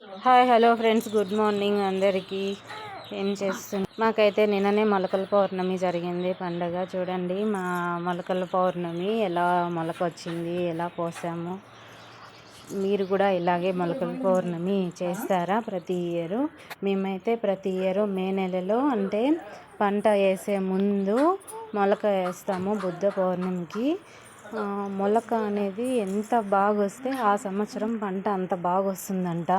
Hi hello friends, good morning అందరికీ. ఏం చేస్తుంది? మాకైతే నిన్ననే మొలకల పౌర్ణమి జరిగింది పండగ. చూడండి మా మొలకల పౌర్ణమి ఎలా మొలక వచ్చింది, ఎలా పోసాము. మీరు కూడా ఇలాగే మొలకల పౌర్ణమి చేస్తారా ప్రతి ఇయరు? మేమైతే ప్రతి ఇయరు మే నెలలో, అంటే పంట వేసే ముందు మొలక వేస్తాము బుద్ధ పౌర్ణమికి. మొలక అనేది ఎంత బాగా వస్తే ఆ సంవత్సరం పంట అంత బాగా వస్తుందంట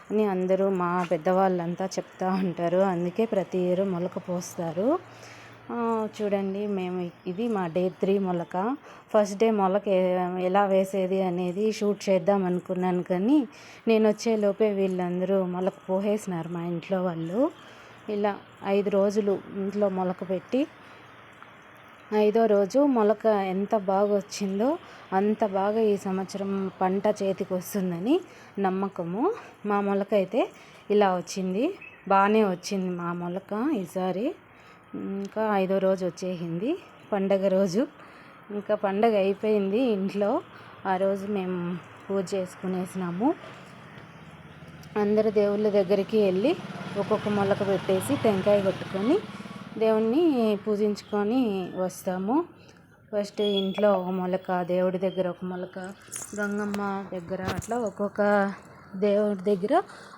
అని అందరూ మా పెద్దవాళ్ళంతా చెప్తూ ఉంటారు. అందుకే ప్రతి ఇయర్ మొలక పోస్తారు. చూడండి, మేము ఇది మా డే 3 మొలక. ఫస్ట్ డే మొలక ఎలా వేసేది అనేది షూట్ చేద్దాం అనుకున్నాను, కానీ నేను వచ్చేలోపే వీళ్ళందరూ మొలక పోసేసినారు మా ఇంట్లో వాళ్ళు. ఇలా 5 రోజులు ఇంట్లో మొలక పెట్టి 5వ రోజు మొలక ఎంత బాగా వచ్చిందో అంత బాగా ఈ సంవత్సరం పంట చేతికి వస్తుందని నమ్మకము. మా మొలక అయితే ఇలా వచ్చింది, బాగానే వచ్చింది మా మొలక ఈసారి. ఇంకా 5వ రోజు వచ్చేసింది పండగ రోజు. ఇంకా పండగ అయిపోయింది ఇంట్లో. ఆ రోజు మేము పూజ చేసుకునేసినాము. అందరు దేవుళ్ళ దగ్గరికి వెళ్ళి ఒక్కొక్క మొలక పెట్టేసి టెంకాయ కొట్టుకొని దేవుణ్ణి పూజించుకొని వస్తాము. ఫస్ట్ ఇంట్లో ఒక మొలక, దేవుడి దగ్గర ఒక మొలక, గంగమ్మ దగ్గర అట్లా ఒక్కొక్క దేవుడి దగ్గర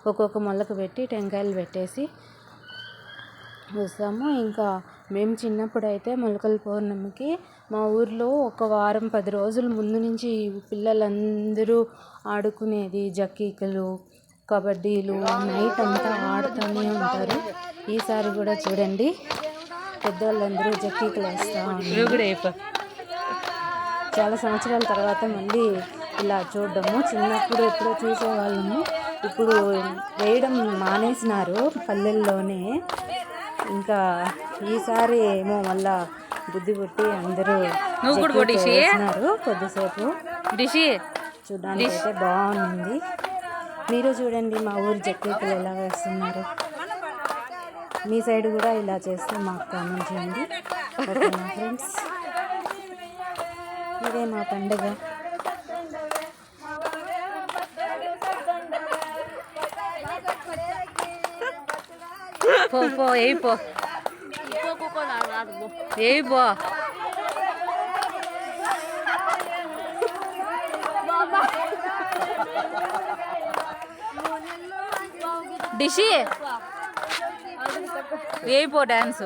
ఒక్కొక్క మొలక పెట్టి టెంకాయలు పెట్టేసి వస్తాము. ఇంకా మేము చిన్నప్పుడు అయితే మొలకల పౌర్ణమికి మా ఊర్లో ఒక వారం 10 రోజుల ముందు నుంచి పిల్లలందరూ ఆడుకునేది జక్కీకలు, కబడ్డీలు నైట్ అంతా ఆడుతూనే ఉంటారు. ఈసారి కూడా చూడండి, పెద్దవాళ్ళందరూ జక్కీకలు వేస్తూ ఉన్నారు. చాలా సంవత్సరాల తర్వాత మళ్ళీ ఇలా చూడడము. చిన్నప్పుడు ఎప్పుడో చూసేవాళ్ళము, ఇప్పుడు వేయడం మానేసినారు పల్లెల్లోనే. ఇంకా ఈసారి ఏమో మళ్ళా బుద్ధి పుట్టి అందరూ వేసినారు కొద్దిసేపు. చూడడానికి అయితే బాగుంది. మీరు చూడండి మా ఊరు జక్కీకలు ఎలా వేస్తున్నారు. మీ సైడ్ కూడా ఇలా చేస్తే మాకు కామెంట్ చేయండి. ఓకేనా ఫ్రెండ్స్? ఇదే మా పండుగ. పో అయిపో అయిపో డిషి వేయిపో డాన్స్.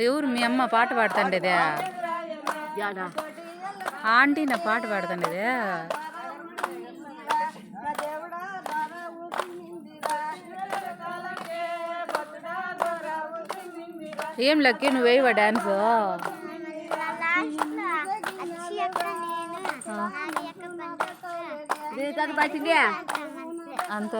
ఎవరు మీ అమ్మ పాట పాడుతుండేదే? ఆంటీ నా పాట పాడుతుండేదే? ఏం లక్కి నువ్వు వేయవా డాన్స్? అంత